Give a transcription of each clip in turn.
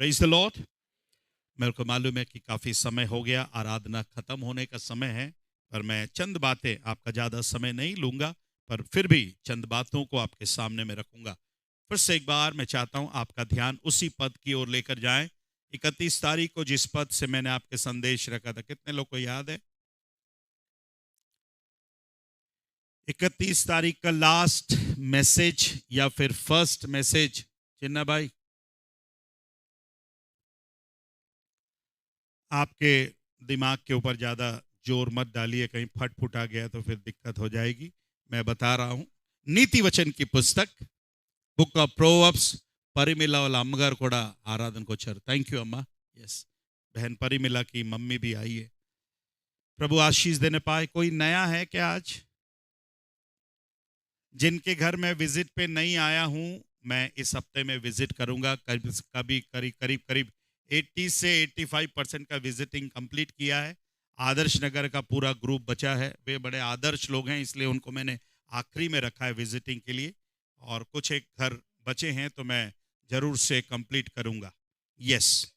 Praise the Lord. मेरे को मालूम है कि काफ़ी समय हो गया, आराधना खत्म होने का समय है, पर मैं चंद बातें, आपका ज़्यादा समय नहीं लूँगा, पर फिर भी चंद बातों को आपके सामने में रखूँगा। फिर से एक बार मैं चाहता हूँ आपका ध्यान उसी पद की ओर लेकर जाएं। 31 तारीख को जिस पद से मैंने आपके संदेश रखा था, कितने लोग को याद है? 31 तारीख का लास्ट मैसेज या फिर फर्स्ट मैसेज, चिन्ना भाई, आपके दिमाग के ऊपर ज़्यादा जोर मत डालिए, कहीं फट फुट आ गया तो फिर दिक्कत हो जाएगी। मैं बता रहा हूँ, नीति वचन की पुस्तक, बुक ऑफ प्रोवर्ब्स, परिमिला वाला अम्मगार कोड़ा आराधन को चर। थैंक यू अम्मा। यस, बहन परिमिला की मम्मी भी आई है। प्रभु आशीष देने पाए। कोई नया है क्या आज? जिनके घर में विजिट पे नहीं आया हूं, मैं इस हफ्ते में विजिट करूंगा। कभी करीब 80 से 85% का विजिटिंग कंप्लीट किया है। आदर्श नगर का पूरा ग्रुप बचा है, वे बड़े आदर्श लोग हैं, इसलिए उनको मैंने आखिरी में रखा है विजिटिंग के लिए, और कुछ एक घर बचे हैं तो मैं जरूर से कंप्लीट करूंगा। यस,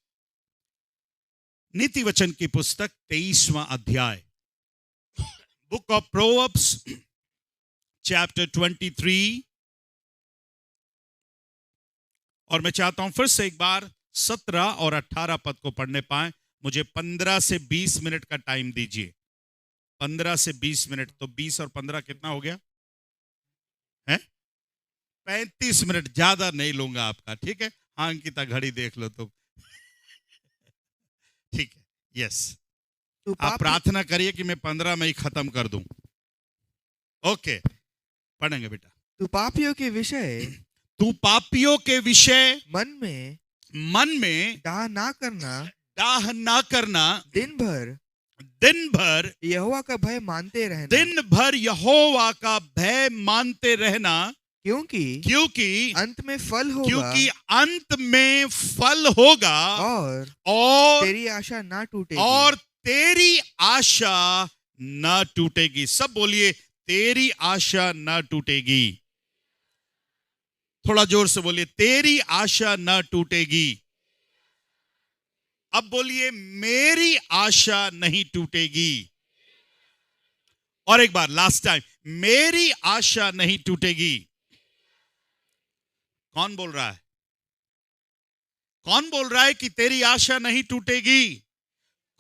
नीति वचन की पुस्तक 23वां अध्याय, बुक ऑफ प्रोवर्ब्स चैप्टर 23, और मैं चाहता हूं फिर से एक बार 17 और 18 पद को पढ़ने पाए। मुझे 15 से 20 मिनट का टाइम दीजिए। 15 से 20 मिनट, तो 20 और 15 कितना हो गया है? 35 मिनट। ज्यादा नहीं लूंगा आपका, ठीक है? हाँ अंकिता, घड़ी देख लो तो ठीक है। यस, आप प्रार्थना करिए कि मैं 15 में ही खत्म कर दूं। ओके, पढ़ेंगे बेटा। तू पापियों के विषय मन में डाह ना करना, दिन भर यहोवा का भय मानते रहना, क्योंकि अंत में फल होगा और तेरी आशा ना टूटेगी। सब बोलिए, तेरी आशा ना टूटेगी। थोड़ा जोर से बोलिए, तेरी आशा ना टूटेगी। अब बोलिए, मेरी आशा नहीं टूटेगी। और एक बार, लास्ट टाइम, मेरी आशा नहीं टूटेगी। कौन बोल रहा है? कौन बोल रहा है कि तेरी आशा नहीं टूटेगी?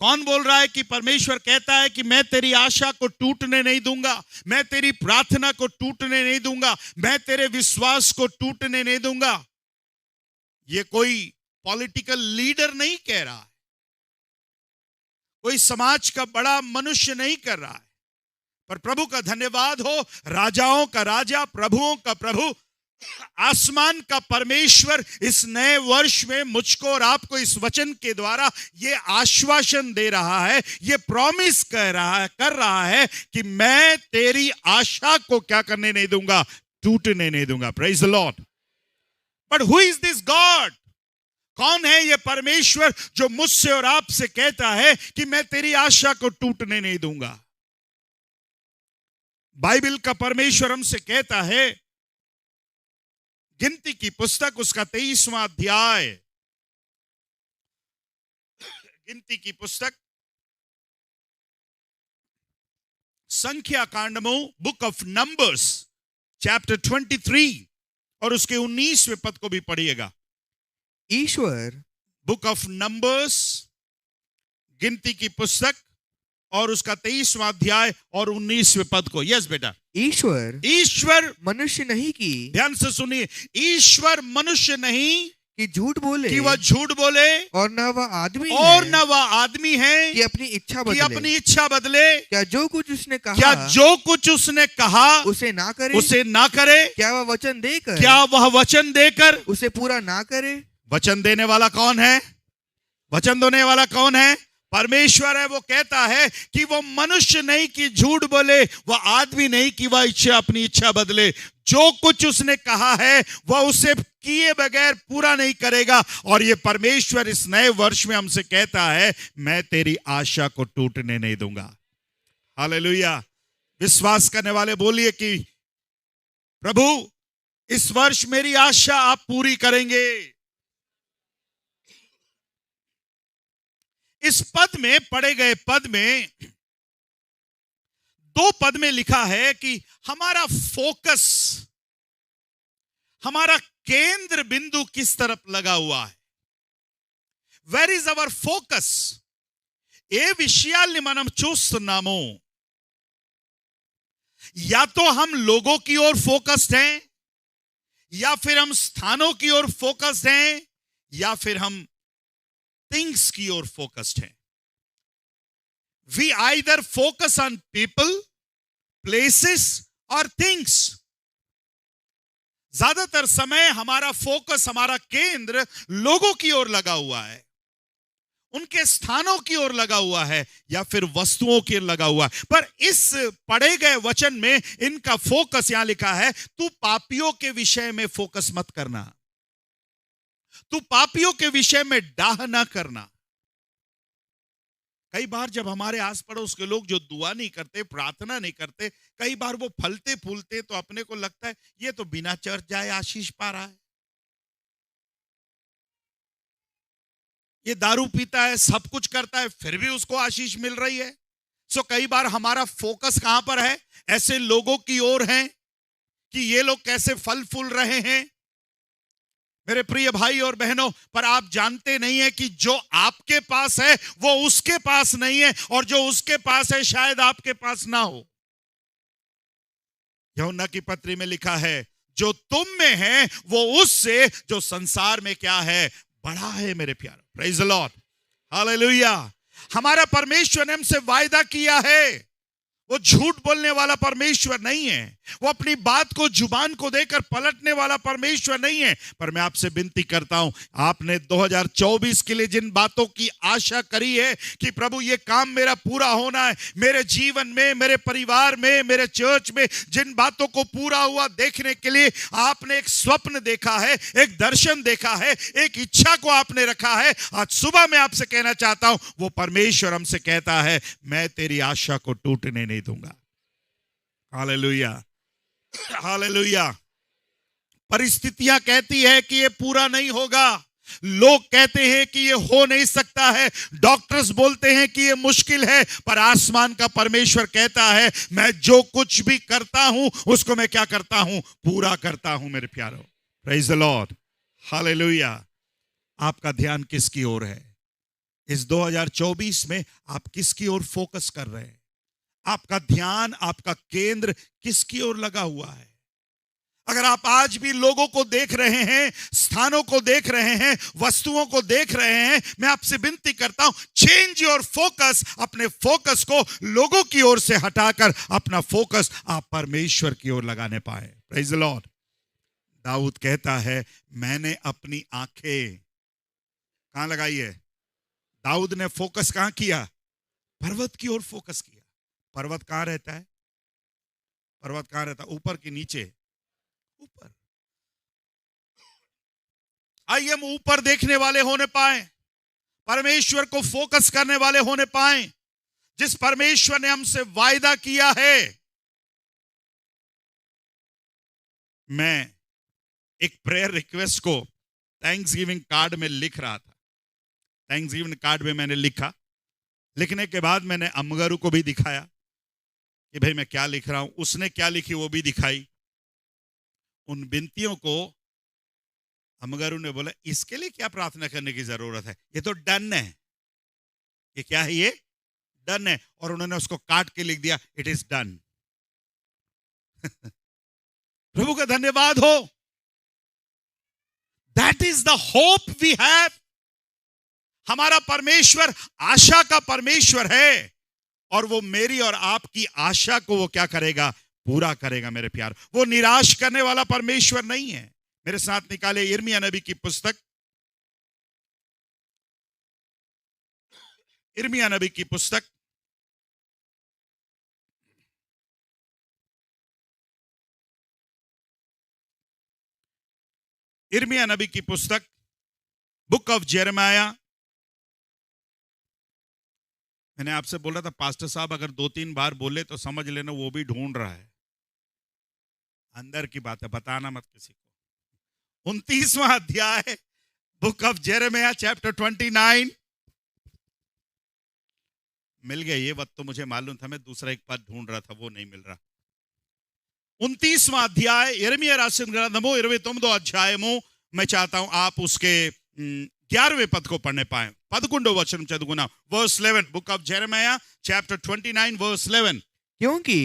कौन बोल रहा है कि परमेश्वर कहता है कि मैं तेरी आशा को टूटने नहीं दूंगा, मैं तेरी प्रार्थना को टूटने नहीं दूंगा, मैं तेरे विश्वास को टूटने नहीं दूंगा? ये कोई पॉलिटिकल लीडर नहीं कह रहा है, कोई समाज का बड़ा मनुष्य नहीं कर रहा है, पर प्रभु का धन्यवाद हो, राजाओं का राजा, प्रभुओं का प्रभु, आसमान का परमेश्वर इस नए वर्ष में मुझको और आपको इस वचन के द्वारा ये आश्वासन दे रहा है, ये प्रॉमिस कर रहा है कि मैं तेरी आशा को क्या करने नहीं दूंगा? टूटने नहीं दूंगा। Praise the Lord. But who is this God? कौन है ये परमेश्वर जो मुझसे और आपसे कहता है कि मैं तेरी आशा को टूटने नहीं दूंगा? बाइबल का परमेश्वर हमसे कहता है, गिनती की पुस्तक उसका 23वां अध्याय, गिनती की पुस्तक संख्या कांडमो, बुक ऑफ नंबर्स चैप्टर 23 और उसके 19वें पद को भी पढ़िएगा। ईश्वर, बुक ऑफ नंबर्स, गिनती की पुस्तक और उसका 23वां अध्याय और 19वें पद को। यस बेटा। ईश्वर मनुष्य नहीं की, ध्यान से सुनिए, ईश्वर मनुष्य नहीं कि झूठ बोले, कि वह झूठ बोले, और न वह आदमी है कि अपनी इच्छा बदले। क्या जो कुछ उसने कहा उसे ना करे? क्या वह वचन देकर उसे पूरा ना करे? वचन देने वाला कौन है? वचन देने वाला कौन है? परमेश्वर है। वो कहता है कि वो मनुष्य नहीं कि झूठ बोले, वह आदमी नहीं कि वह अपनी इच्छा बदले। जो कुछ उसने कहा है वह उसे किए बगैर पूरा नहीं करेगा। और ये परमेश्वर इस नए वर्ष में हमसे कहता है, मैं तेरी आशा को टूटने नहीं दूंगा। हालेलुया। विश्वास करने वाले बोलिए कि प्रभु, इस वर्ष मेरी आशा आप पूरी करेंगे। इस पद में, पढ़े गए पद में, 2 पद में लिखा है कि हमारा फोकस, हमारा केंद्र बिंदु किस तरफ लगा हुआ है. Where is our focus? ए विषयाल्नि మనం చూస్తున్నాము. या तो हम लोगों की ओर फोकस्ड हैं, या फिर हम स्थानों की ओर फोकस्ड हैं, या फिर हम थिंग्स की ओर फोकस्ड हैं. We either focus on people, places और थिंग्स. ज्यादातर समय हमारा फोकस, हमारा केंद्र लोगों की ओर लगा हुआ है, उनके स्थानों की ओर लगा हुआ है, या फिर वस्तुओं की ओर लगा हुआ है. पर इस पढ़े गए वचन में इनका फोकस यहां लिखा है, तू पापियों के विषय में फोकस मत करना, तू पापियों के विषय में डाह ना करना. कई बार जब हमारे आस पड़ोस के लोग जो दुआ नहीं करते, प्रार्थना नहीं करते, कई बार वो फलते फूलते, तो अपने को लगता है ये तो बिना चर्च जाए आशीष पा रहा है, ये दारू पीता है, सब कुछ करता है, फिर भी उसको आशीष मिल रही है. सो कई बार हमारा फोकस कहां पर है? ऐसे लोगों की ओर है कि ये लोग कैसे फल फूल रहे हैं. मेरे प्रिय भाई और बहनों, पर आप जानते नहीं है कि जो आपके पास है वो उसके पास नहीं है, और जो उसके पास है शायद आपके पास ना हो. यूहन्ना की पत्री में लिखा है, जो तुम में है वो उससे जो संसार में क्या है, बड़ा है. मेरे प्यारे, प्रेज द लॉर्ड, हालेलुया. हमारा परमेश्वर ने हमसे वायदा किया है, वो झूठ बोलने वाला परमेश्वर नहीं है, वो अपनी बात को, जुबान को देकर पलटने वाला परमेश्वर नहीं है. पर मैं आपसे विनती करता हूं, आपने 2024 के लिए जिन बातों की आशा करी है कि प्रभु ये काम मेरा पूरा होना है, मेरे जीवन में, मेरे परिवार में, मेरे चर्च में, जिन बातों को पूरा हुआ देखने के लिए आपने एक स्वप्न देखा है, एक दर्शन देखा है, एक इच्छा को आपने रखा है, आज सुबह मैं आपसे कहना चाहता हूं, वो परमेश्वर हमसे कहता है, मैं तेरी आशा को टूटने नहीं दूंगा. Hallelujah, hallelujah. परिस्थितियां कहती है कि ये पूरा नहीं होगा, लोग कहते हैं कि ये हो नहीं सकता है, डॉक्टर्स बोलते हैं कि ये मुश्किल है, पर आसमान का परमेश्वर कहता है, मैं जो कुछ भी करता हूं उसको मैं क्या करता हूं, पूरा करता हूं. मेरे प्यारो, प्रेज द लॉर्ड, हालेलुया. आपका ध्यान किसकी ओर है? इस 2024 में आप किसकी ओर फोकस कर रहे हैं? आपका ध्यान, आपका केंद्र किसकी ओर लगा हुआ है? अगर आप आज भी लोगों को देख रहे हैं, स्थानों को देख रहे हैं, वस्तुओं को देख रहे हैं, मैं आपसे विनती करता हूं, चेंज योर फोकस. अपने फोकस को लोगों की ओर से हटाकर अपना फोकस आप परमेश्वर की ओर लगाने पाए. Praise the Lord. दाऊद कहता है, मैंने अपनी आंखें कहां लगाई है? दाऊद ने फोकस कहां किया? पर्वत की ओर फोकस किया. पर्वत कहां रहता है? पर्वत कहां रहता है? ऊपर कि नीचे? ऊपर. आइए हम ऊपर देखने वाले होने पाए, परमेश्वर को फोकस करने वाले होने पाए. जिस परमेश्वर ने हमसे वायदा किया है. मैं एक प्रेयर रिक्वेस्ट को थैंक्स गिविंग कार्ड में लिख रहा था. थैंक्स गिविंग कार्ड में मैंने लिखा, लिखने के बाद मैंने अमगरू को भी दिखाया कि भाई मैं क्या लिख रहा हूं. उसने क्या लिखी वो भी दिखाई. उन विनतियों को अमगरू ने बोला, इसके लिए क्या प्रार्थना करने की जरूरत है, ये तो डन है. ये क्या है? ये डन है. और उन्होंने उसको काट के लिख दिया, इट इज डन. प्रभु का धन्यवाद हो. That is the hope we have. हमारा परमेश्वर आशा का परमेश्वर है, और वो मेरी और आपकी आशा को वो क्या करेगा? पूरा करेगा. मेरे प्यार, वो निराश करने वाला परमेश्वर नहीं है. मेरे साथ निकाले यिर्मयाह नबी की पुस्तक, यिर्मयाह नबी की पुस्तक, यिर्मयाह नबी की पुस्तक, बुक ऑफ जेरेमाया. मैंने आपसे बोला था, पास्टर साहब अगर 2-3 बार बोले तो समझ लेना वो भी ढूंढ रहा है. अंदर की बात है, बताना मत किसी को. 29वां अध्याय, बुक ऑफ जेरेमाया, चैप्टर 29. मिल गया ये बात तो मुझे मालूम था, मैं दूसरा एक पद ढूंढ रहा था, वो नहीं मिल रहा। 29वां अध्याय यिर्मयाह రాసిన గ్రంథము 29వ అధ్యాయము मैं चाहता हूं आप उसके 11वें पद को पढ़ने पाए। 11వ वचन చదువుకున్నాం, verse 11, book of Jeremiah chapter 29 verse 11। क्योंकि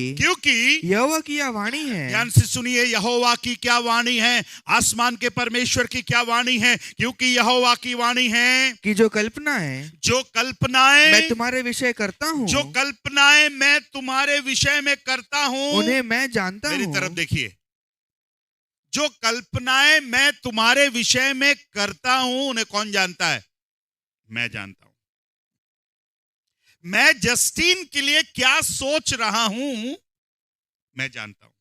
यहोवा की यह वाणी है, ध्यान से सुनिए, यहोवा की क्या वाणी है, आसमान के परमेश्वर की क्या वाणी है। क्योंकि यहोवा की वाणी है कि जो कल्पनाएं मैं तुम्हारे विषय करता हूँ, जो कल्पनाएं मैं तुम्हारे विषय में करता हूँ, उन्हें मैं जानता हूँ। मेरी तरफ देखिए, जो कल्पनाएं मैं तुम्हारे विषय में करता हूं उन्हें कौन जानता है? मैं जानता हूं। मैं जस्टिन के लिए क्या सोच रहा हूं मैं जानता हूं।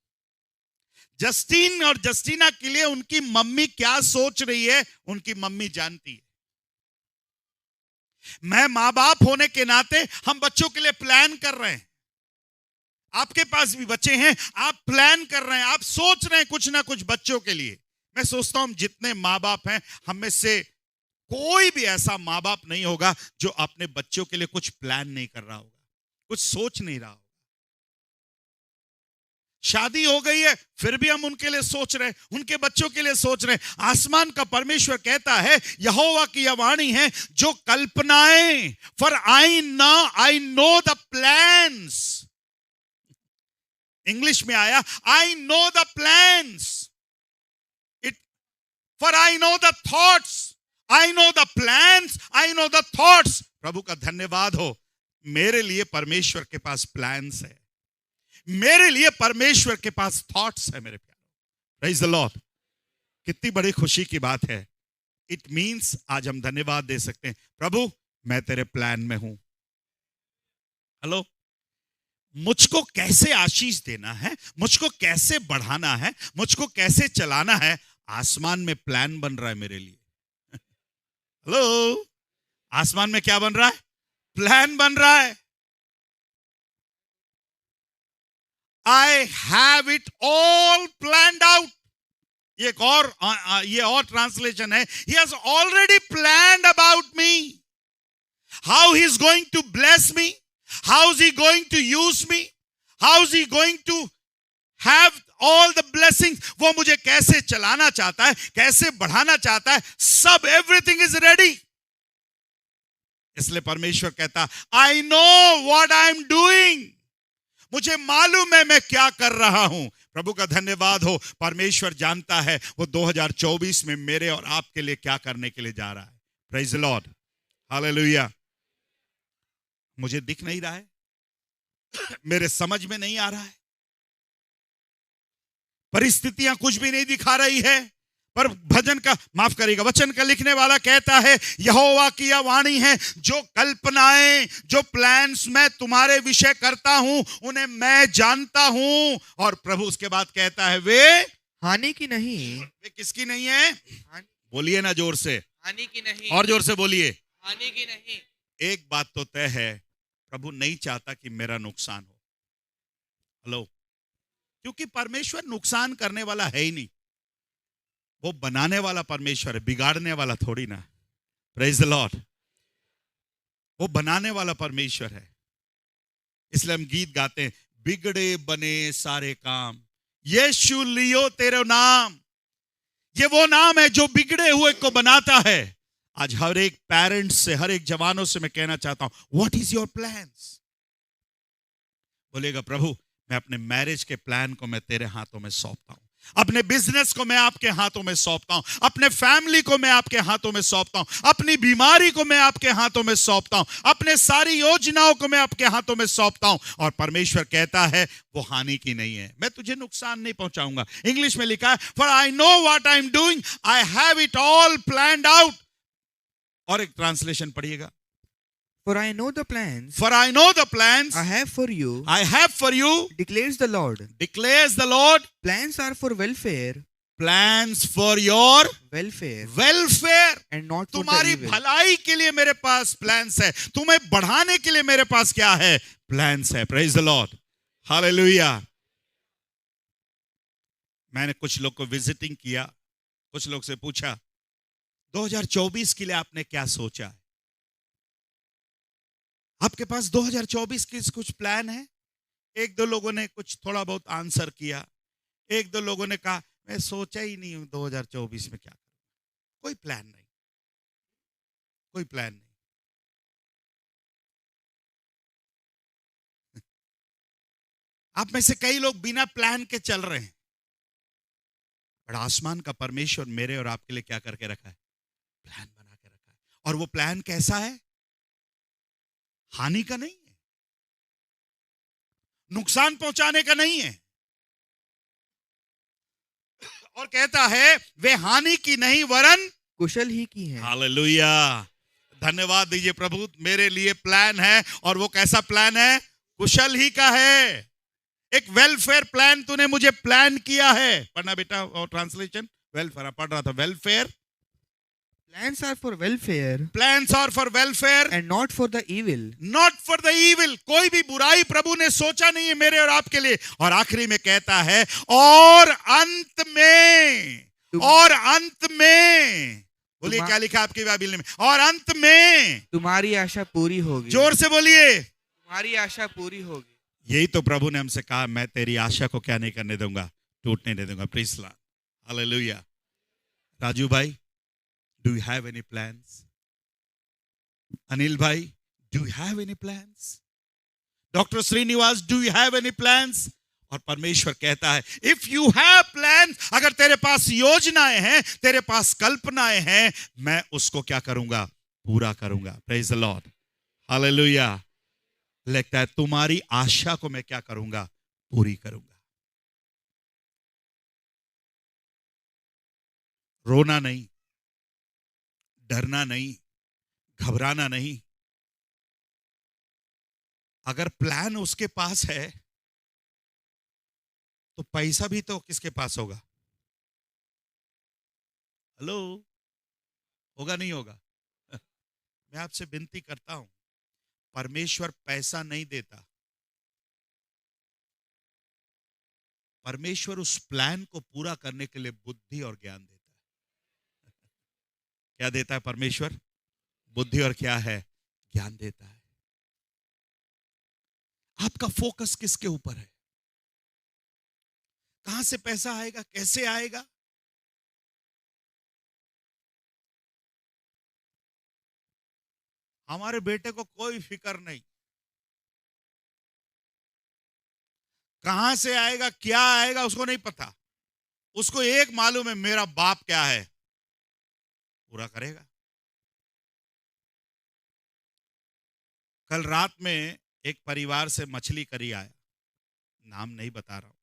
जस्टिन और जस्टिना के लिए उनकी मम्मी क्या सोच रही है उनकी मम्मी जानती है। मैं मां बाप होने के नाते हम बच्चों के लिए प्लान कर रहे हैं। आपके पास भी बच्चे हैं, आप प्लान कर रहे हैं, आप सोच रहे हैं कुछ ना कुछ बच्चों के लिए। मैं सोचता हूं जितने माँ बाप हैं, हम में से कोई भी ऐसा माँ बाप नहीं होगा जो अपने बच्चों के लिए कुछ प्लान नहीं कर रहा होगा, कुछ सोच नहीं रहा होगा। शादी हो गई है फिर भी हम उनके लिए सोच रहे हैं, उनके बच्चों के लिए सोच रहे हैं। आसमान का परमेश्वर कहता है, यहोवा की यह वाणी है, जो कल्पनाएं, for I know the plans. English में आया, I know the plans, for I know the thoughts, I know the plans, I know the thoughts. प्रभु का धन्यवाद हो, मेरे लिए परमेश्वर के पास प्लान्स है, मेरे लिए परमेश्वर के पास थॉट्स है। मेरे प्यारे, प्रेज द लॉर्ड। कितनी बड़ी खुशी की बात है। इट मींस आज हम धन्यवाद दे सकते हैं, प्रभु मैं तेरे प्लान में हूं। हेलो, मुझको कैसे आशीष देना है, मुझको कैसे बढ़ाना है, मुझको कैसे चलाना है, आसमान में प्लान बन रहा है मेरे लिए। हेलो, आसमान में क्या बन रहा है? प्लान बन रहा है। I have it all planned out. ये और ट्रांसलेशन है, he has already planned about me, how he is going to bless me, how is he going to use me, how is he going to have all the blessings, वो मुझे कैसे चलाना चाहता है, कैसे बढ़ाना चाहता है, सब everything is ready। इसलिए परमेश्वर कहता, I know what I am doing, मुझे मालूम है मैं क्या कर रहा हूं। प्रभु का धन्यवाद हो, परमेश्वर जानता है वो 2024 में मेरे और आपके लिए क्या करने के लिए जा रहा है। Praise the Lord, hallelujah. मुझे दिख नहीं रहा है, मेरे समझ में नहीं आ रहा है, परिस्थितियां कुछ भी नहीं दिखा रही है, पर भजन का, माफ करिएगा, वचन का लिखने वाला कहता है, यहोवा की यह वाणी है, जो कल्पनाएं, जो प्लान्स मैं तुम्हारे विषय करता हूं उन्हें मैं जानता हूं। और प्रभु उसके बाद कहता है, वे हानि की नहीं। वे किसकी नहीं है? बोलिए ना जोर से, हानि की नहीं। और जोर से बोलिए, हानि की नहीं। एक बात तो तय है, प्रभु नहीं चाहता कि मेरा नुकसान हो। हेलो, क्योंकि परमेश्वर नुकसान करने वाला है ही नहीं, वो बनाने वाला परमेश्वर है, बिगाड़ने वाला थोड़ी ना। प्रेज द लॉर्ड, वो बनाने वाला परमेश्वर है। इसलिए हम गीत गाते हैं, बिगड़े बने सारे काम, यीशु लियो तेरा नाम। ये वो नाम है जो बिगड़े हुए को बनाता है। आज हर एक पेरेंट्स से, हर एक जवानों से मैं कहना चाहता हूं, व्हाट इज योर प्लान्स? बोलेगा, प्रभु मैं अपने मैरिज के प्लान को मैं तेरे हाथों में सौंपता हूं, अपने बिजनेस को मैं आपके हाथों में सौंपता हूं, अपने फैमिली को मैं आपके हाथों में सौंपता हूं, अपनी बीमारी को मैं आपके हाथों में सौंपता हूं, अपने सारी योजनाओं को मैं आपके हाथों में सौंपता हूं। और परमेश्वर कहता है वो हानि की नहीं है, मैं तुझे नुकसान नहीं पहुंचाऊंगा। इंग्लिश में लिखा है, for I know what I am doing, I have it all planned out. और एक ट्रांसलेशन पढ़िएगा, For I know the plans, for I know the plans I have for you, I have for you, declares the Lord. Declares the Lord. Plans are for welfare, plans for your welfare and not for तुम्हारी the evil. भलाई के लिए मेरे पास plans है, तुम्हें बढ़ाने के लिए मेरे पास क्या है? प्लान्स है। Praise the Lord, hallelujah. मैंने कुछ लोग को विजिटिंग किया, कुछ लोग से पूछा 2024 के लिए आपने क्या सोचा है? आपके पास 2024 के कुछ प्लान है? एक दो लोगों ने कुछ थोड़ा बहुत आंसर किया, एक दो लोगों ने कहा मैं सोचा ही नहीं हूं 2024 में क्या करूं। कोई प्लान नहीं, कोई प्लान नहीं। आप में से कई लोग बिना प्लान के चल रहे हैं, पर आसमान का परमेश्वर मेरे और आपके लिए क्या करके रखा है? प्लान बना के रखा है। और वो प्लान कैसा है? हानि का नहीं है, नुकसान पहुंचाने का नहीं है, और कहता है वे हानि की नहीं वरन कुशल ही की है। हालेलुया, धन्यवाद दीजिए प्रभु। मेरे लिए प्लान है, और वो कैसा प्लान है? कुशल ही का है। एक वेलफेयर प्लान तूने मुझे प्लान किया है। पढ़ना बेटा, और ट्रांसलेशन वेलफेयर पढ़ रहा था। Welfare, plans are for welfare, plans are for welfare and not for the evil, not for the evil। कोई भी बुराई प्रभु ने सोचा नहीं है मेरे और आपके लिए। और आखिरी में कहता है और अंत में, और अंत में, बोलिए क्या लिखा आपकी बाइबल में? और अंत में तुम्हारी आशा पूरी होगी। जोर से बोलिए, तुम्हारी आशा पूरी होगी। यही तो प्रभु ने हमसे कहा, मैं तेरी आशा को क्या नहीं करने दूंगा? टूटने नहीं दूंगा। Praise the Lord, hallelujah. Raju भाई, do you have any plans? Anil bhai, do you have any plans? Dr. Srinivas, do you have any plans? और परमेश्वर कहता है if you have plans, अगर तेरे पास योजनाएं हैं, तेरे पास कल्पनाएं हैं, मैं उसको क्या करूंगा? पूरा करूंगा। Praise the Lord, hallelujah. लगता है तुम्हारी आशा को मैं क्या करूंगा? पूरी करूंगा। रोना नहीं, डरना नहीं, घबराना नहीं। अगर प्लान उसके पास है तो पैसा भी तो किसके पास होगा? हेलो, होगा नहीं होगा? मैं आपसे विनती करता हूं, परमेश्वर पैसा नहीं देता, परमेश्वर उस प्लान को पूरा करने के लिए बुद्धि और ज्ञान देता है। क्या देता है परमेश्वर? बुद्धि और क्या है? ज्ञान देता है। आपका फोकस किसके ऊपर है? कहां से पैसा आएगा, कैसे आएगा? हमारे बेटे को कोई फिक्र नहीं, कहां से आएगा, क्या आएगा, उसको नहीं पता। उसको एक मालूम है, मेरा बाप क्या है, पूरा करेगा। कल रात में एक परिवार से मछली करी आया, नाम नहीं बता रहा हूं,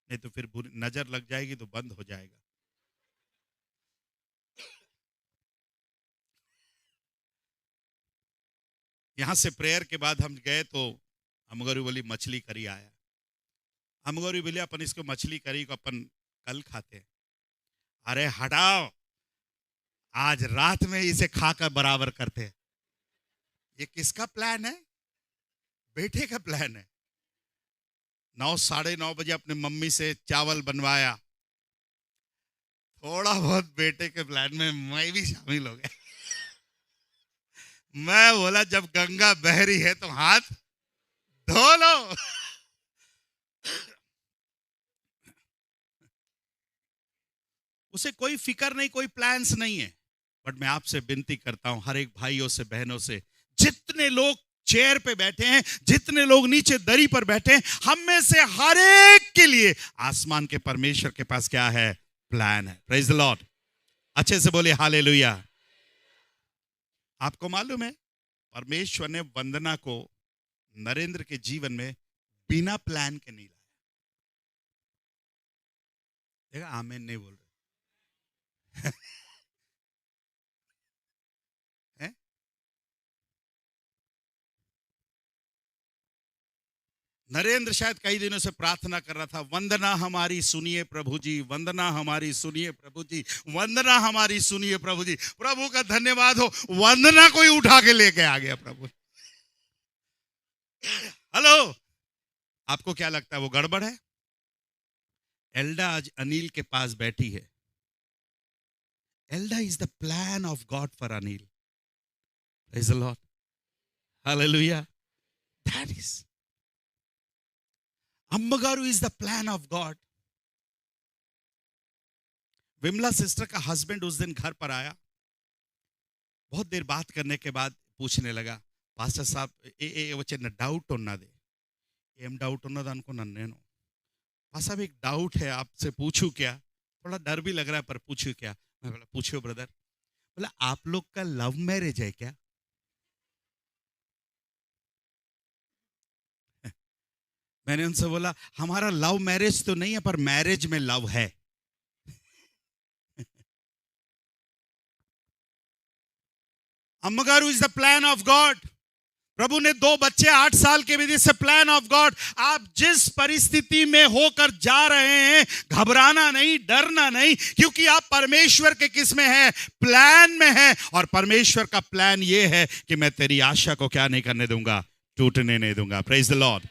नहीं तो फिर नजर लग जाएगी तो बंद हो जाएगा। यहां से प्रेयर के बाद हम गए तो हमगोरी बोली मछली करी आया। हमगोरी बोली अपन इसको मछली करी को अपन कल खाते हैं। अरे हटाओ, आज रात में इसे खाकर बराबर करते हैं। ये किसका प्लान है? बेटे का प्लान है। 9, 9:30 बजे अपने मम्मी से चावल बनवाया। थोड़ा बहुत बेटे के प्लान में मैं भी शामिल हो गया। मैं बोला जब गंगा बह रही है तो हाथ धो लो। उसे कोई फिक्र नहीं, कोई प्लान्स नहीं है। बट मैं आपसे विनती करता हूं, हर एक भाइयों से, बहनों से, जितने लोग चेयर पे बैठे हैं, जितने लोग नीचे दरी पर बैठे हैं, हम में से हर एक के लिए आसमान के परमेश्वर के पास क्या है? प्लान है। प्रेज द लॉर्ड, अच्छे से बोले हालेलुया। आपको मालूम है परमेश्वर ने वंदना को नरेंद्र के जीवन में बिना प्लान के नहीं लाया। देखा, आमीन नहीं बोल रहे। नरेंद्र शायद कई दिनों से प्रार्थना कर रहा था, वंदना हमारी सुनिए प्रभु जी, वंदना हमारी सुनिए प्रभु जी, वंदना हमारी सुनिए प्रभु जी। प्रभु का धन्यवाद हो, वंदना कोई उठा के लेके आ गया प्रभु। हेलो, आपको क्या लगता है वो गड़बड़ है? एल्डा आज अनिल के पास बैठी है। Elda is the plan of God for Anil. Praise the Lord. Hallelujah. That is Ammagaru is the plan of God. Vimla sister का हस्बैंड उस दिन घर पर आया. बहुत देर बात करने के बाद पूछने लगा, पास्टर साहब वो चिन्ह डाउट ఉన్నది, ఏం डाउट ఉన్నది అనుకున్నాను నేను. पास्टर साहब एक डाउट है, आपसे पूछूं क्या? थोड़ा डर भी लग रहा है पर पूछूं क्या? मैं बोला पूछो ब्रदर. बोला आप लोग का लव मैरिज है क्या? मैंने उनसे बोला हमारा लव मैरिज तो नहीं है पर मैरिज में लव है. Ammagaru is the plan of God. प्रभु ने 2 बच्चे 8 साल के विधि से प्लान ऑफ गॉड. आप जिस परिस्थिति में होकर जा रहे हैं घबराना नहीं, डरना नहीं, क्योंकि आप परमेश्वर के किस में है? प्लान में है. और परमेश्वर का प्लान ये है कि मैं तेरी आशा को क्या नहीं करने दूंगा? टूटने नहीं दूंगा. Praise the Lord.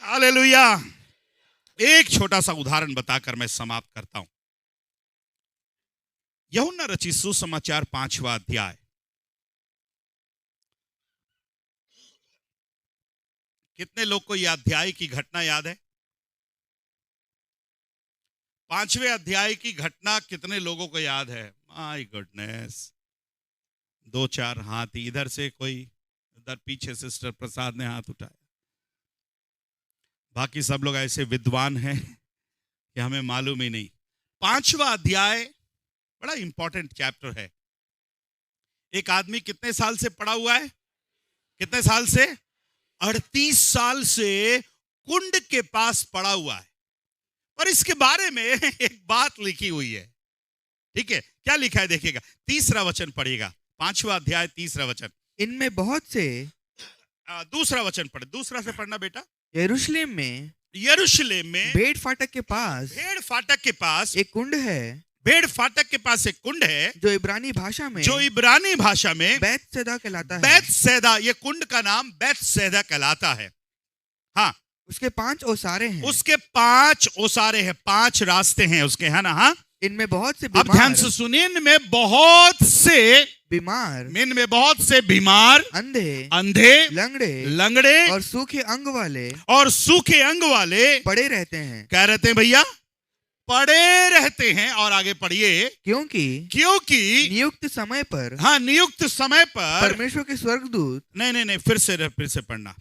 हालेलुया. एक छोटा सा उदाहरण बताकर मैं समाप्त करता हूं. यूहन्ना रचित सुसमाचार 5वां अध्याय. कितने लोग को यह अध्याय की घटना याद है? 5वें अध्याय की घटना कितने लोगों को याद है? My goodness. 2-4 हाथ. इधर से कोई, उधर पीछे सिस्टर प्रसाद ने हाथ उठाया. बाकी सब लोग ऐसे विद्वान हैं कि हमें मालूम ही नहीं. 5वां अध्याय बड़ा इंपॉर्टेंट चैप्टर है. एक आदमी कितने साल से पड़ा हुआ है? कितने साल से? 38 साल से कुंड के पास पड़ा हुआ है. और इसके बारे में एक बात लिखी हुई है. ठीक है, क्या लिखा है देखिएगा. 3रा वचन पढ़िएगा. 5वां अध्याय 3रा वचन. इनमें बहुत से. 2रा वचन पढ़े. दूसरा से पढ़ना बेटा. यरूशलेम में भेड़ फाटक के पास एक कुंड है. भेड़ फाटक के पास एक कुंड है जो इब्रानी भाषा में बैतसैदा कहलाता है. बैतसैदा, ये कुंड का नाम बैतसैदा कहलाता है. हाँ, उसके 5 ओसारे हैं. उसके 5 ओसारे हैं, 5 रास्ते हैं उसके, है ना? हाँ. इनमें बहुत से अब ध्यान से सुनिए. इनमें बहुत से बीमार, अंधे, लंगड़े और सूखे अंग वाले पड़े रहते हैं. क्या रहते हैं भैया? पड़े रहते हैं. और आगे पढ़िए. क्योंकि नियुक्त समय पर. हाँ, नियुक्त समय पर परमेश्वर के स्वर्गदूत. नहीं, फिर से पढ़ना.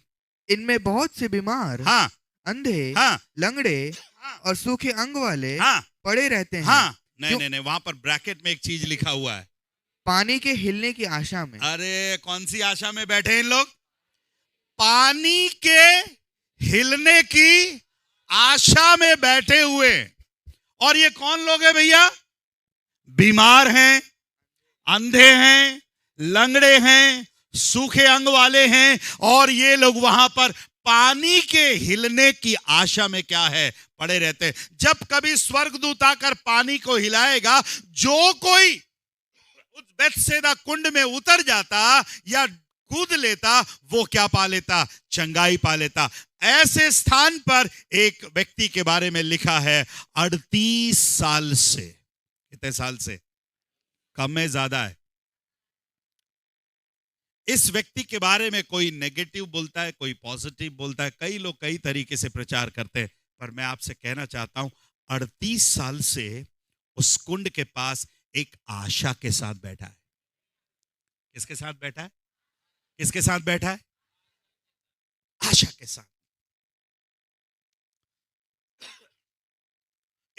इनमें बहुत से बीमार, हाँ, अंधे, हाँ, लंगड़े, हाँ, और सूखे अंग वाले, हाँ, पड़े रहते हैं. हाँ, नहीं, वहां पर ब्रैकेट में एक चीज लिखा हुआ है. पानी के हिलने की आशा में. अरे कौन सी आशा में बैठे हैं इन लोग? पानी के हिलने की आशा में बैठे हुए. और ये कौन लोग हैं भैया? बीमार हैं, अंधे हैं, लंगड़े हैं, सूखे अंग वाले हैं. और ये लोग वहां पर पानी के हिलने की आशा में क्या है? पड़े रहते हैं. जब कभी स्वर्गदूत आकर पानी को हिलाएगा, जो कोई उस बैतसैदा कुंड में उतर जाता या कूद लेता, वो क्या पा लेता? चंगाई पा लेता. ऐसे स्थान पर एक व्यक्ति के बारे में लिखा है 38 साल से. कितने साल से? कम है ज्यादा है? इस व्यक्ति के बारे में कोई नेगेटिव बोलता है, कोई पॉजिटिव बोलता है, कई लोग कई तरीके से प्रचार करते हैं. पर मैं आपसे कहना चाहता हूं 38 साल से उस कुंड के पास एक आशा के साथ बैठा है. किसके साथ बैठा है? किसके साथ बैठा है? आशा के साथ.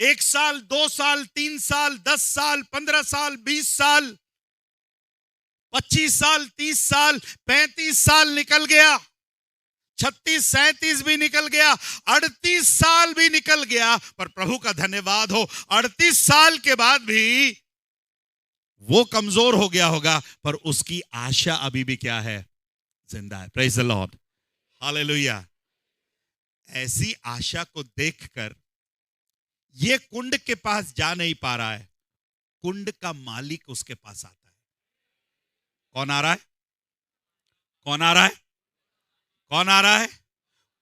1 साल, 2 साल, 3 साल, 10 साल, 15 साल, 20 साल, 25 साल, 30 साल, 35 साल निकल गया, 36, 37 भी निकल गया, 38 साल भी निकल गया. पर प्रभु का धन्यवाद हो, 38 साल के बाद भी वो कमजोर हो गया होगा, पर उसकी आशा अभी भी क्या है? जिंदा है. Praise the Lord. हालेलुया. ऐसी आशा को देखकर ये कुंड के पास जा नहीं पा रहा है. कुंड का मालिक उसके पास आता है. कौन आ रहा है? कौन आ रहा है? कौन आ रहा है?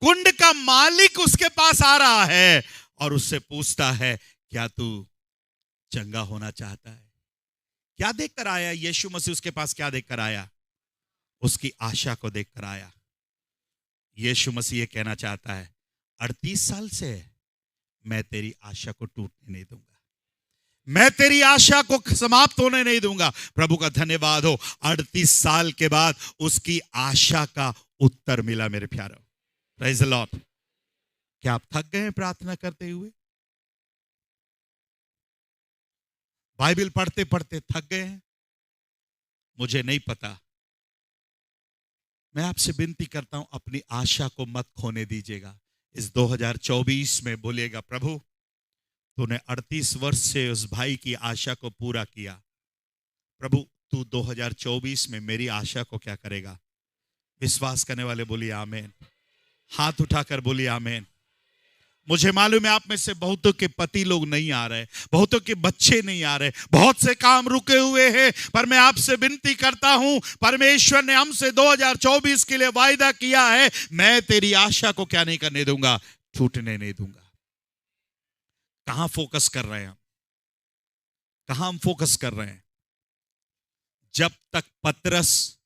कुंड का मालिक उसके पास आ रहा है और उससे पूछता है, क्या तू चंगा होना चाहता है? क्या देखकर आया यीशु मसीह? उसके पास क्या देखकर आया? उसकी आशा को देखकर आया। यीशु मसीह ये कहना चाहता है, 38 साल से मैं तेरी आशा को टूटने नहीं दूंगा, मैं तेरी आशा को समाप्त होने नहीं दूंगा। प्रभु का धन्यवाद हो, 38 साल के बाद उसकी आशा का उत्तर मिला मेरे प्यारो। Praise the Lord. क्या आप थक गए हैं प्रार्थना करते हुए? बाइबल पढ़ते पढ़ते थक गए हैं? मुझे नहीं पता। मैं आपसे विनती करता हूं, अपनी आशा को मत खोने दीजिएगा। इस 2024 में बोलिएगा, प्रभु तूने 38 वर्ष से उस भाई की आशा को पूरा किया, प्रभु तू 2024 में मेरी आशा को क्या करेगा? विश्वास करने वाले बोलिए आमीन। हाथ उठाकर बोलिए आमीन। मुझे मालूम है आप में से बहुतों के पति लोग नहीं आ रहे, बहुतों के बच्चे नहीं आ रहे, बहुत से काम रुके हुए हैं, पर मैं आपसे विनती करता हूं, परमेश्वर ने हमसे 2024 के लिए वायदा किया है, मैं तेरी आशा को क्या नहीं करने दूंगा? छूटने नहीं दूंगा। कहां फोकस कर रहे हैं हम? कहां हम फोकस कर रहे हैं? जब तक पतरस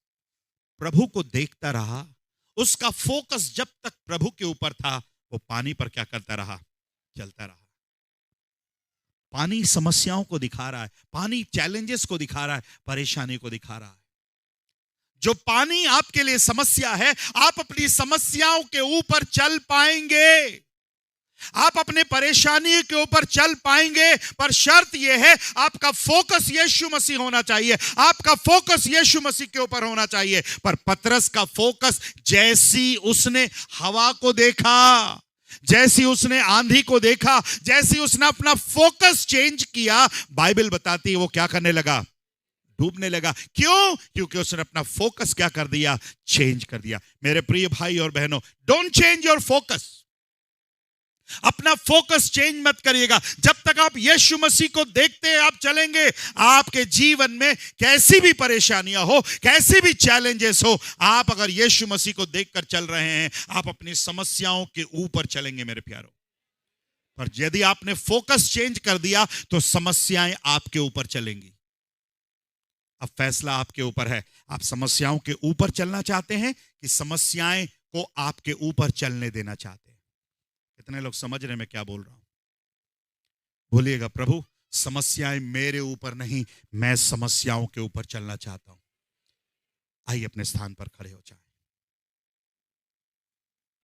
प्रभु को देखता रहा, उसका फोकस जब तक प्रभु के ऊपर था, वो पानी पर क्या करता रहा? चलता रहा। पानी समस्याओं को दिखा रहा है, पानी चैलेंजेस को दिखा रहा है, परेशानी को दिखा रहा है। जो पानी आपके लिए समस्या है, आप अपनी समस्याओं के ऊपर चल पाएंगे, आप अपने परेशानी के ऊपर चल पाएंगे, पर शर्त यह है आपका फोकस यीशु मसीह होना चाहिए, आपका फोकस यीशु मसीह के ऊपर होना चाहिए। पर पतरस का फोकस, जैसी उसने हवा को देखा, जैसी उसने आंधी को देखा, जैसी उसने अपना फोकस चेंज किया, बाइबल बताती है वो क्या करने लगा? डूबने लगा। क्यों? क्योंकि उसने अपना फोकस क्या कर दिया? चेंज कर दिया। मेरे प्रिय भाई और बहनों, डोंट चेंज योर फोकस। अपना फोकस चेंज मत करिएगा। जब तक आप यीशु मसीह को देखते हैं आप चलेंगे, आपके जीवन में कैसी भी परेशानियां हो, कैसी भी चैलेंजेस हो, आप अगर यीशु मसीह को देखकर चल रहे हैं, आप अपनी समस्याओं के ऊपर चलेंगे मेरे प्यारों। पर यदि आपने फोकस चेंज कर दिया तो समस्याएं आपके ऊपर चलेंगी। अब फैसला आपके ऊपर है, आप समस्याओं के ऊपर चलना चाहते हैं कि समस्याएं को आपके ऊपर चलने देना चाहते हैं? कितने लोग समझ रहे मैं क्या बोल रहा हूं? बोलिएगा, प्रभु समस्याएं मेरे ऊपर नहीं, मैं समस्याओं के ऊपर चलना चाहता हूं। आइए अपने स्थान पर खड़े हो जाएं।